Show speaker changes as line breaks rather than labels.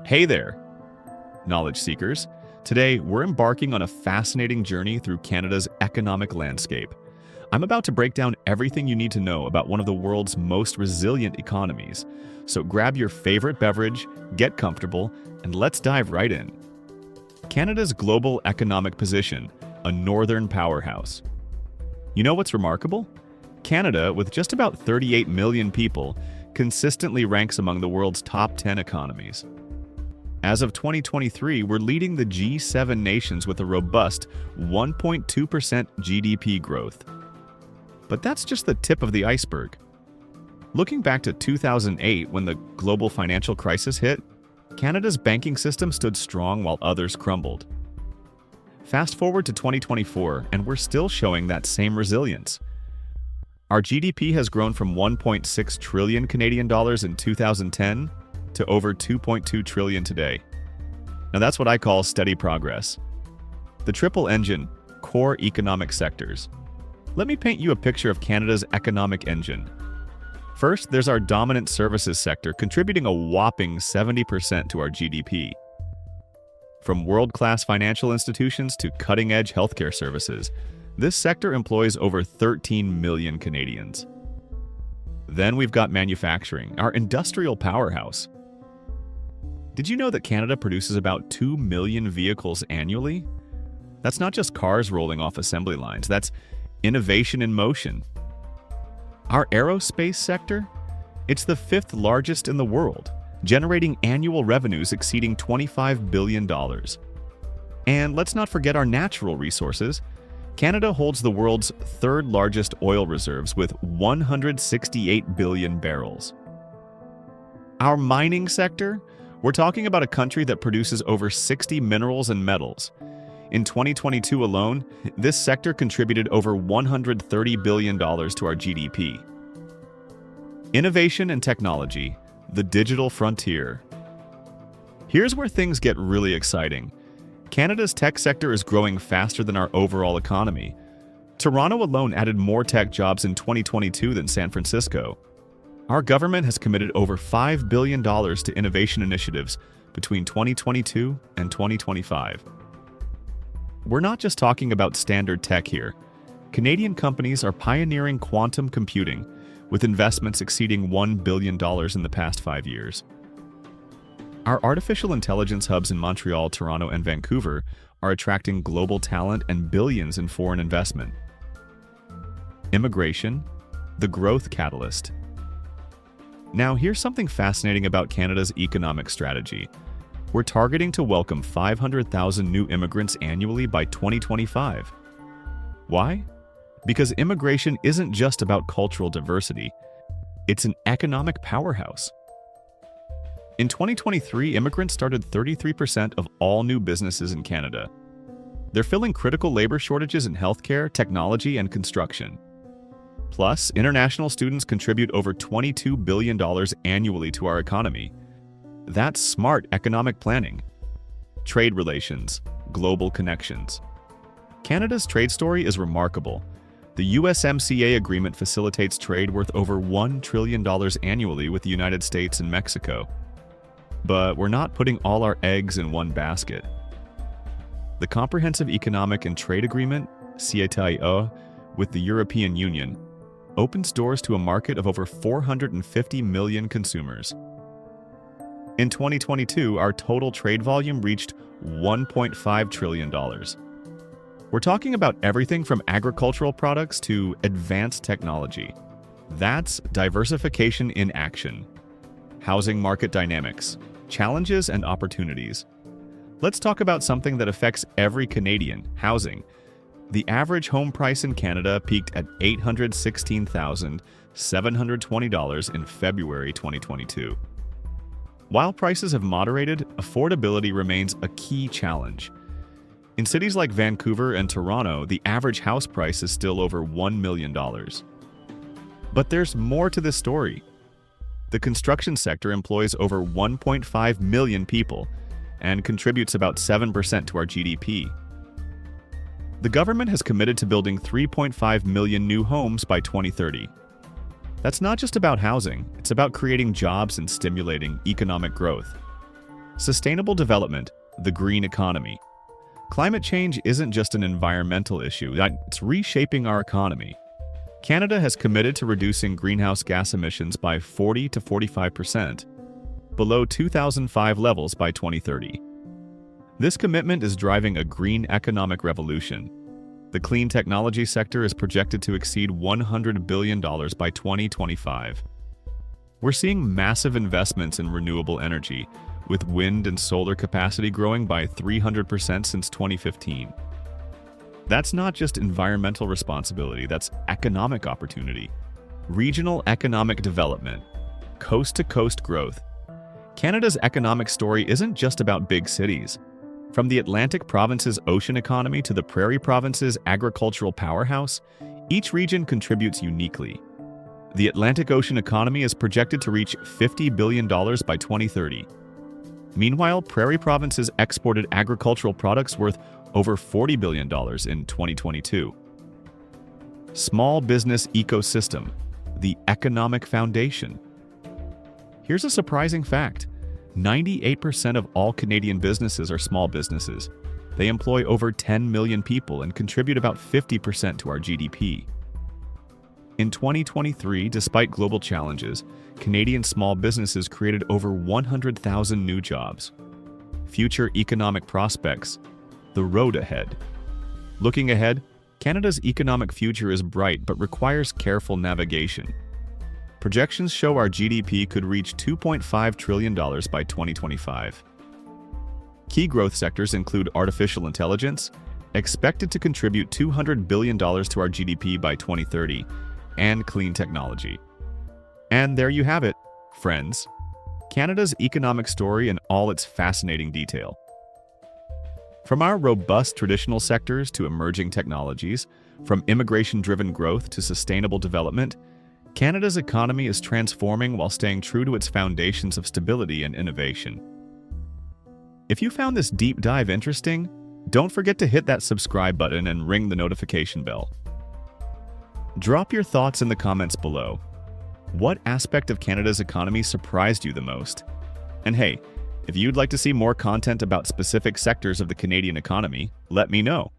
Hey there, knowledge seekers. Today, we're embarking on a fascinating journey through Canada's economic landscape. I'm about to break down everything you need to know about one of the world's most resilient economies. So grab your favorite beverage, get comfortable, and let's dive right in. Canada's global economic position, a northern powerhouse. You know what's remarkable? Canada, with just about 38 million people, consistently ranks among the world's top 10 economies. As of 2023, we're leading the G7 nations with a robust 1.2% GDP growth. But that's just the tip of the iceberg. Looking back to 2008, when the global financial crisis hit, Canada's banking system stood strong while others crumbled. Fast forward to 2024, and we're still showing that same resilience. Our GDP has grown from 1.6 trillion Canadian dollars in 2010 to over 2.2 trillion today. Now that's what I call steady progress. The triple engine, core economic sectors. Let me paint you a picture of Canada's economic engine. First, there's our dominant services sector, contributing a whopping 70% to our GDP. From world-class financial institutions to cutting-edge healthcare services, this sector employs over 13 million Canadians. Then we've got manufacturing, our industrial powerhouse. Did you know that Canada produces about 2 million vehicles annually? That's not just cars rolling off assembly lines, that's innovation in motion. Our aerospace sector? It's the fifth largest in the world, generating annual revenues exceeding $25 billion. And let's not forget our natural resources. Canada holds the world's third largest oil reserves with 168 billion barrels. Our mining sector? We're talking about a country that produces over 60 minerals and metals. In 2022 alone, this sector contributed over $130 billion to our GDP. Innovation and technology, the digital frontier. Here's where things get really exciting. Canada's tech sector is growing faster than our overall economy. Toronto alone added more tech jobs in 2022 than San Francisco. Our government has committed over $5 billion to innovation initiatives between 2022 and 2025. We're not just talking about standard tech here. Canadian companies are pioneering quantum computing, with investments exceeding $1 billion in the past 5 years. Our artificial intelligence hubs in Montreal, Toronto, and Vancouver are attracting global talent and billions in foreign investment. Immigration, the growth catalyst. Now, here's something fascinating about Canada's economic strategy. We're targeting to welcome 500,000 new immigrants annually by 2025. Why? Because immigration isn't just about cultural diversity. It's an economic powerhouse. In 2023, immigrants started 33% of all new businesses in Canada. They're filling critical labor shortages in healthcare, technology, and construction. Plus, international students contribute over $22 billion annually to our economy. That's smart economic planning. Trade relations, global connections. Canada's trade story is remarkable. The USMCA agreement facilitates trade worth over $1 trillion annually with the United States and Mexico. But we're not putting all our eggs in one basket. The Comprehensive Economic and Trade Agreement, CETA, with the European Union, opens doors to a market of over 450 million consumers. In 2022, our total trade volume reached $1.5 trillion. We're talking about everything from agricultural products to advanced technology. That's diversification in action. Housing market dynamics, challenges and opportunities. Let's talk about something that affects every Canadian, housing. The average home price in Canada peaked at $816,720 in February 2022. While prices have moderated, affordability remains a key challenge. In cities like Vancouver and Toronto, the average house price is still over $1 million. But there's more to this story. The construction sector employs over 1.5 million people and contributes about 7% to our GDP. The government has committed to building 3.5 million new homes by 2030. That's not just about housing, it's about creating jobs and stimulating economic growth. Sustainable development, the green economy. Climate change isn't just an environmental issue, it's reshaping our economy. Canada has committed to reducing greenhouse gas emissions by 40 to 45%, below 2005 levels by 2030. This commitment is driving a green economic revolution. The clean technology sector is projected to exceed $100 billion by 2025. We're seeing massive investments in renewable energy, with wind and solar capacity growing by 300% since 2015. That's not just environmental responsibility, that's economic opportunity. Regional economic development, coast-to-coast growth. Canada's economic story isn't just about big cities. From the Atlantic province's ocean economy to the Prairie province's agricultural powerhouse, each region contributes uniquely. The Atlantic Ocean economy is projected to reach $50 billion by 2030. Meanwhile, Prairie province has exported agricultural products worth over $40 billion in 2022. Small business ecosystem, the economic foundation. Here's a surprising fact. 98% of all Canadian businesses are small businesses. They employ over 10 million people and contribute about 50% to our GDP. In 2023, despite global challenges, Canadian small businesses created over 100,000 new jobs. Future economic prospects, the road ahead. Looking ahead, Canada's economic future is bright but requires careful navigation. Projections show our GDP could reach $2.5 trillion by 2025. Key growth sectors include artificial intelligence, expected to contribute $200 billion to our GDP by 2030, and clean technology. And there you have it, friends. Canada's economic story in all its fascinating detail. From our robust traditional sectors to emerging technologies, from immigration-driven growth to sustainable development, Canada's economy is transforming while staying true to its foundations of stability and innovation. If you found this deep dive interesting, don't forget to hit that subscribe button and ring the notification bell. Drop your thoughts in the comments below. What aspect of Canada's economy surprised you the most? And hey, if you'd like to see more content about specific sectors of the Canadian economy, let me know.